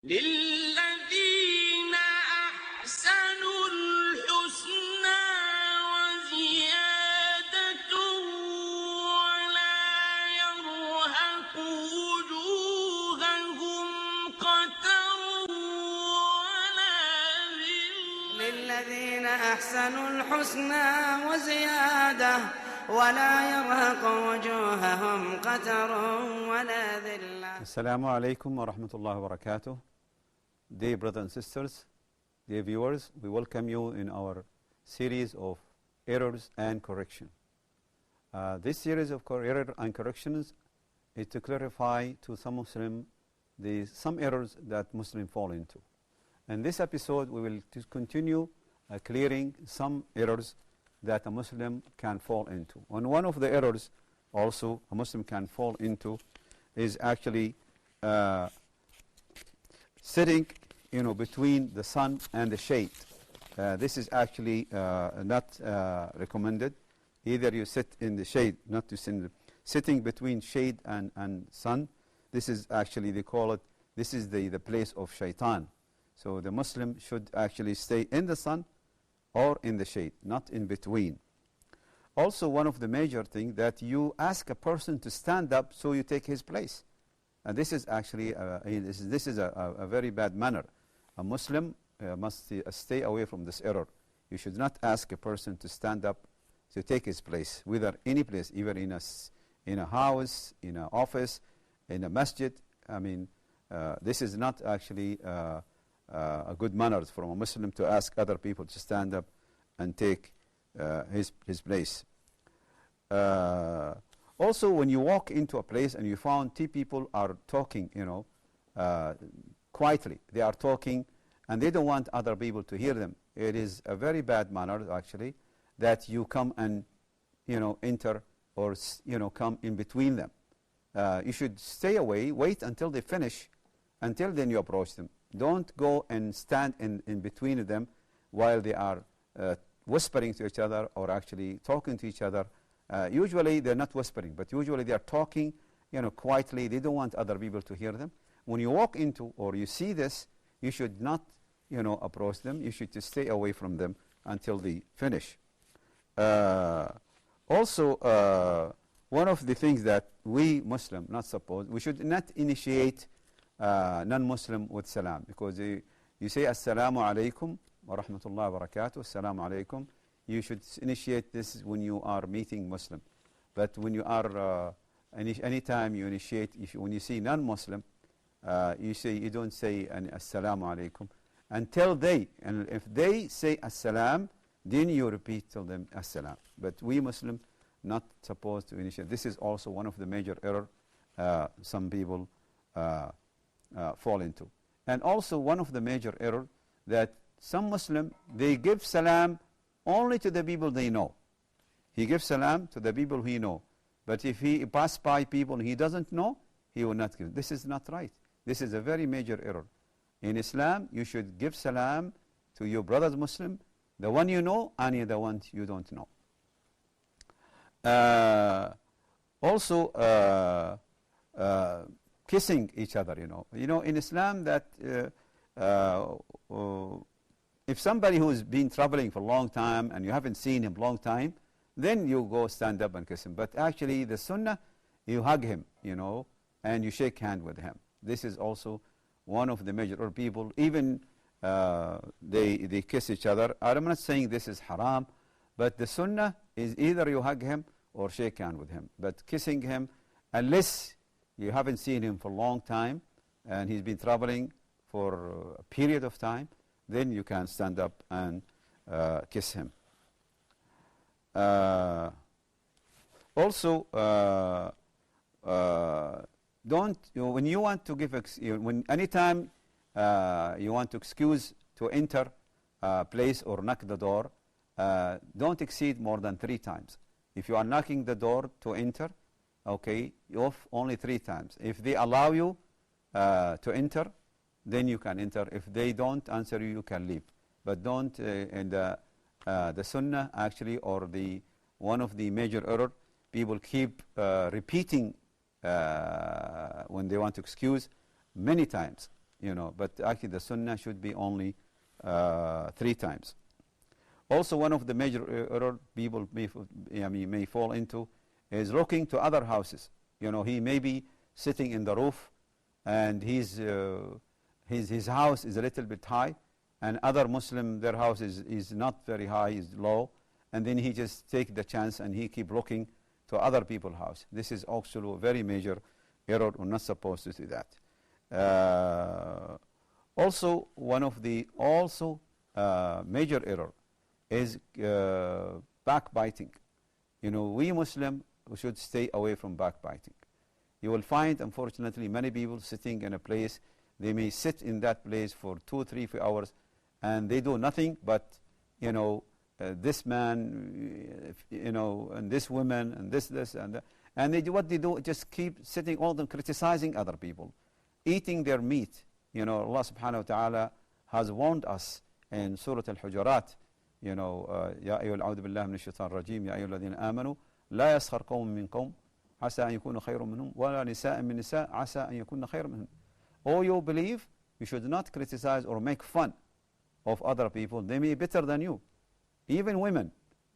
للذين أحسنوا الحسنى وزيادة ولا يرهق وجوههم قتر ولا ذلة للذين أحسنوا الحسنى وزيادة ولا يرهق وجوههم قتر ولا ذلة. Assalamu alaikum wa rahmatullahi wa barakatuh. Dear brothers and sisters, dear viewers, we welcome you in our series of errors and correction. This series of error and corrections is to clarify to some Muslim some errors that Muslims fall into. In this episode, we will continue clearing some errors that a Muslim can fall into. And one of the errors also a Muslim can fall into is actually sitting, between the sun and the shade. This is actually not recommended. Either you sit in the shade, not to sit sitting between shade and sun. This is actually, they call it, this is the place of shaitan. So the Muslim should actually stay in the sun or in the shade, not in between. Also, one of the major things that you ask a person to stand up so you take his place. And this is actually this is a very bad manner. A Muslim must stay away from this error. You should not ask a person to stand up to take his place, whether any place, even in a house, in an office, in a masjid. I mean, this is not actually a good manner from a Muslim to ask other people to stand up and take his place. Also, when you walk into a place and you found two people are talking, quietly, they are talking and they don't want other people to hear them. It is a very bad manner, actually, that you come and, enter or, come in between them. You should stay away, wait until they finish, until then you approach them. Don't go and stand in between them while they are whispering to each other or actually talking to each other. Usually they're not whispering, but usually they are talking, quietly. They don't want other people to hear them. When you walk into or you see this, you should not, approach them. You should just stay away from them until they finish. Also, one of the things that we Muslim not supposed, we should not initiate non-Muslim with salam, because you say assalamu alaikum wa rahmatullahi wa barakatuh, assalamu alaikum. You should initiate this when you are meeting Muslim. But when you are, anytime you initiate, when you see non-Muslim, you don't say assalamu alaikum until and if they say assalam, then you repeat to them assalam. But we Muslim not supposed to initiate. This is also one of the major error some people fall into. And also one of the major error that some Muslim, they give salam only to the people they know. He gives salam to the people he know. But if he pass by people he doesn't know, he will not give. This is not right. This is a very major error. In Islam, you should give salam to your brothers Muslim, the one you know and the one you don't know. Also, kissing each other, in Islam that if somebody who's been traveling for a long time and you haven't seen him a long time, then you go stand up and kiss him. But actually the sunnah, you hug him, and you shake hand with him. This is also one of the major, or people, even they kiss each other. I'm not saying this is haram, but the sunnah is either you hug him or shake hand with him. But kissing him, unless you haven't seen him for a long time and he's been traveling for a period of time, then you can stand up and kiss him. Also, don't, when you want to give, anytime you want to excuse to enter a place or knock the door, don't exceed more than 3 times. If you are knocking the door to enter, okay, only 3 times. If they allow you to enter, then you can enter. If they don't answer you, you can leave. But don't, and the sunnah actually, or one of the major error, people keep repeating when they want to excuse many times. but actually the sunnah should be only 3 times. Also, one of the major error people may fall into is looking to other houses. He may be sitting in the roof, and his house is a little bit high, and other Muslim, their house is not very high, is low, and then he just take the chance and he keep looking to other people's house. This is also a very major error. We're not supposed to do that. Also, one of the major error is backbiting. We Muslim should stay away from backbiting. You will find, unfortunately, many people sitting in a place. They may sit in that place for 2, 3, 4 hours, and they do nothing but, this man, and this woman, and this, and that. And what they do, just keep sitting all them criticizing other people, eating their meat. Allah subhanahu wa ta'ala has warned us in Surah Al-Hujurat, يا أيها الأعوذ بالله من الشيطان الرجيم يا أيها الذين آمنوا لا يسخر قوم من قوم عسى أن يكونوا خيرا منهم ولا نساء من نساء عسى أن يكون خيرا منهم. All you believe, you should not criticize or make fun of other people. They may be better than you. Even women,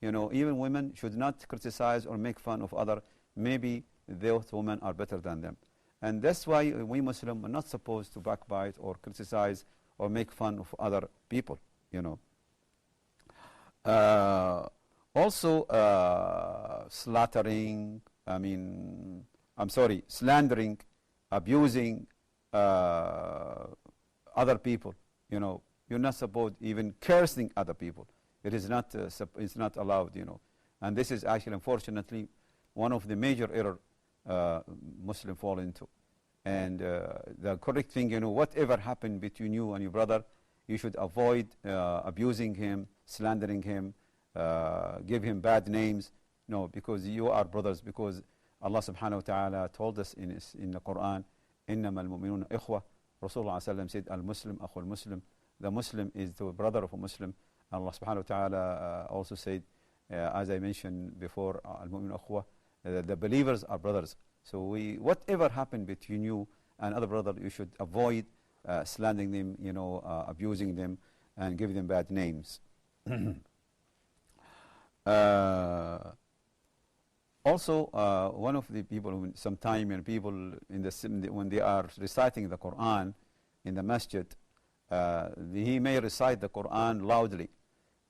even women should not criticize or make fun of other. Maybe those women are better than them. And that's why we Muslims are not supposed to backbite or criticize or make fun of other people. Also, slandering, abusing other people. You're not supposed even cursing other people. It is not. It's not allowed. And this is actually, unfortunately, one of the major error Muslim fall into. And the correct thing, whatever happened between you and your brother, you should avoid abusing him, slandering him, give him bad names. No, because you are brothers. Because Allah subhanahu wa ta'ala told us in the Quran, إِنَّمَا الْمُؤْمِنُونَ إِخْوَةً. Rasulullah said, Al-Muslim, Akhul Muslim. The Muslim is the brother of a Muslim. Allah subhanahu wa ta'ala also said, as I mentioned before, Al-Mu'min Akhwa, the believers are brothers. So whatever happened between you and other brother, you should avoid slandering them, abusing them, and giving them bad names. Also, one of the people, sometime people when they are reciting the Quran in the masjid, he may recite the Quran loudly.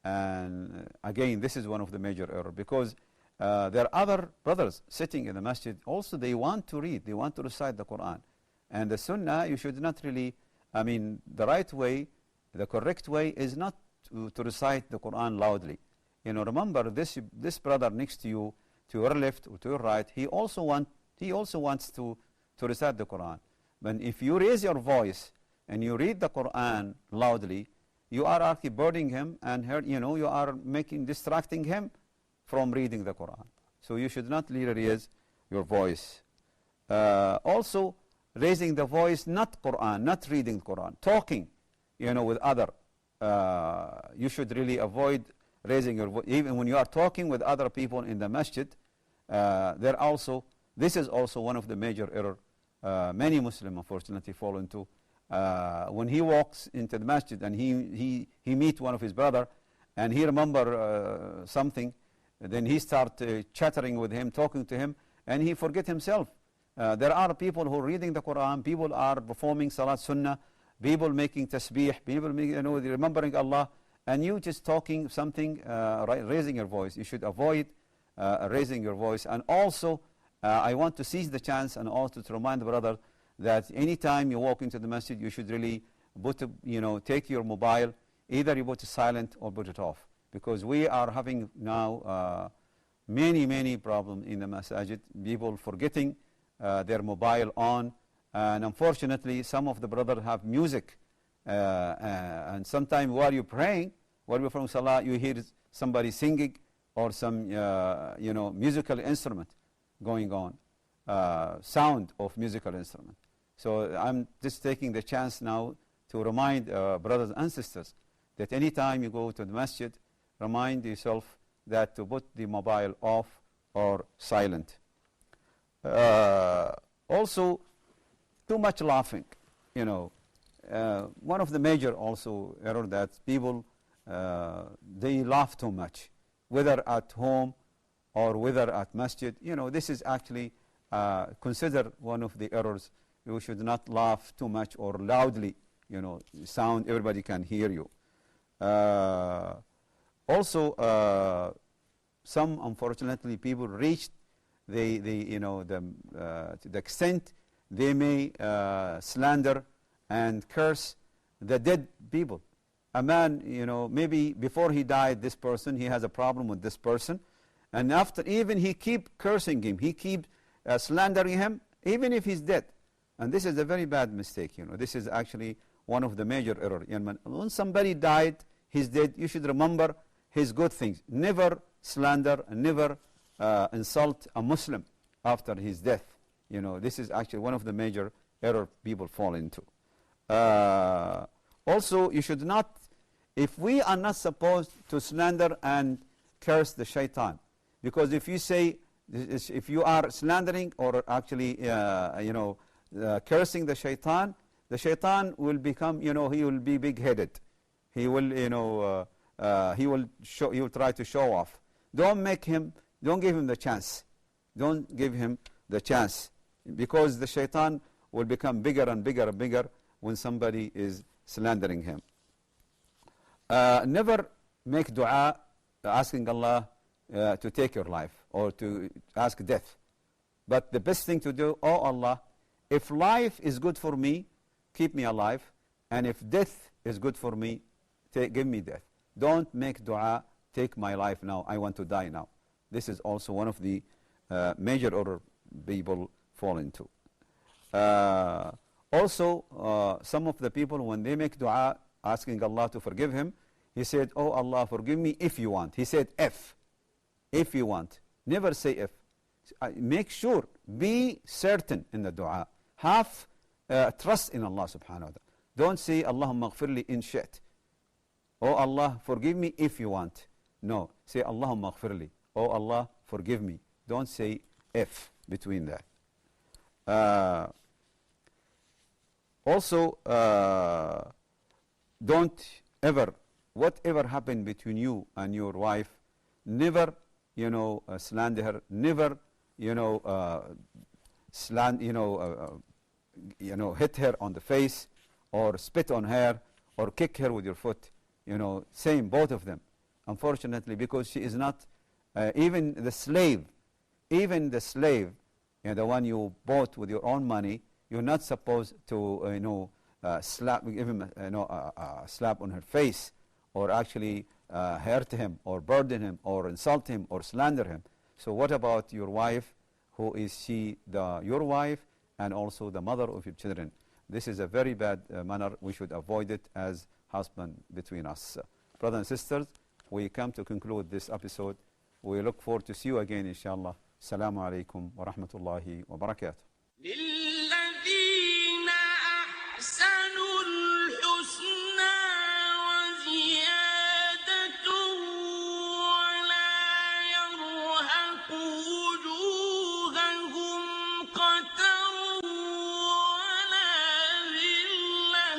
And again, this is one of the major errors, because there are other brothers sitting in the masjid. Also, they want to read, they want to recite the Quran. And the Sunnah, you should not really, the right way, the correct way is not to recite the Quran loudly. Remember, this brother next to you, to your left or to your right, he also wants to recite the Quran. But if you raise your voice and you read the Quran loudly, you are actually burdening him, and you are distracting him from reading the Quran. So you should not raise your voice. Also, raising the voice, not Quran, not reading the Quran, talking, with other. You should really avoid raising your voice. Even when you are talking with other people in the masjid, this is also one of the major error many Muslims unfortunately fall into. When he walks into the masjid and he meet one of his brother, and he remember something, then he start chattering with him, talking to him, and he forget himself. There are people who are reading the Quran, people are performing Salat Sunnah, people making tasbih, people remembering Allah, and you just talking something, raising your voice. You should avoid raising your voice. And also, I want to seize the chance and also to remind the brother that anytime you walk into the masjid, you should really take your mobile, either you put it silent or put it off. Because we are having now many problems in the masjid, people forgetting their mobile on, and unfortunately some of the brothers have music, and sometimes while you're praying, while you're from Salah, you hear somebody singing or some musical instrument going on, sound of musical instrument. So I'm just taking the chance now to remind brothers and sisters that anytime you go to the masjid, remind yourself that to put the mobile off or silent. Also, too much laughing. one of the major also error that people they laugh too much, whether at home or whether at masjid. This is actually considered one of the errors. You should not laugh too much or loudly, sound everybody can hear you. Also, some unfortunately people reached to the extent they may slander and curse the dead people. A man, maybe before he died, this person, he has a problem with this person, and after even he keep cursing him, he keep slandering him, even if he's dead. And this is a very bad mistake. This is actually one of the major errors. When somebody died, he's dead, you should remember his good things. Never slander and never insult a Muslim after his death. This is actually one of the major errors people fall into. Also, you should not, if we are not supposed to slander and curse the shaitan, because if you say, if you are slandering or actually, cursing the shaitan will become, he will be big-headed. He will, he will try to show off. Don't give him the chance. Don't give him the chance, because the shaitan will become bigger and bigger and bigger when somebody is slandering him. Never make dua asking Allah to take your life or to ask death. But the best thing to do, oh Allah, if life is good for me, keep me alive, and if death is good for me, give me death. Don't make dua, take my life now, I want to die now. This is also one of the major error people fall into. Also, some of the people, when they make dua asking Allah to forgive him, he said, oh Allah, forgive me if you want. He said if you want. Never say if. Make sure, be certain in the dua. Have trust in Allah subhanahu wa ta'ala. Don't say, Allahumma ghfirli in shi't. Oh Allah, forgive me if you want. No, say, Allahumma ghfirli. Oh Allah, forgive me. Don't say if between that. Also, don't ever, whatever happened between you and your wife, never, slander her, never, hit her on the face, or spit on her, or kick her with your foot. Same, both of them. Unfortunately, because she is not, even the slave, the one you bought with your own money, you're not supposed to, give him, a slap on her face, or actually hurt him, or burden him, or insult him, or slander him. So what about your wife, who is she your wife, and also the mother of your children? This is a very bad manner. We should avoid it as husband between us. Brothers and sisters, we come to conclude this episode. We look forward to see you again, inshallah. Assalamu alaikum wa rahmatullahi wa barakatuh. للذين أحسنوا الحسنى وزيادة ولا يرهق وجوههم قتر ولا ذلة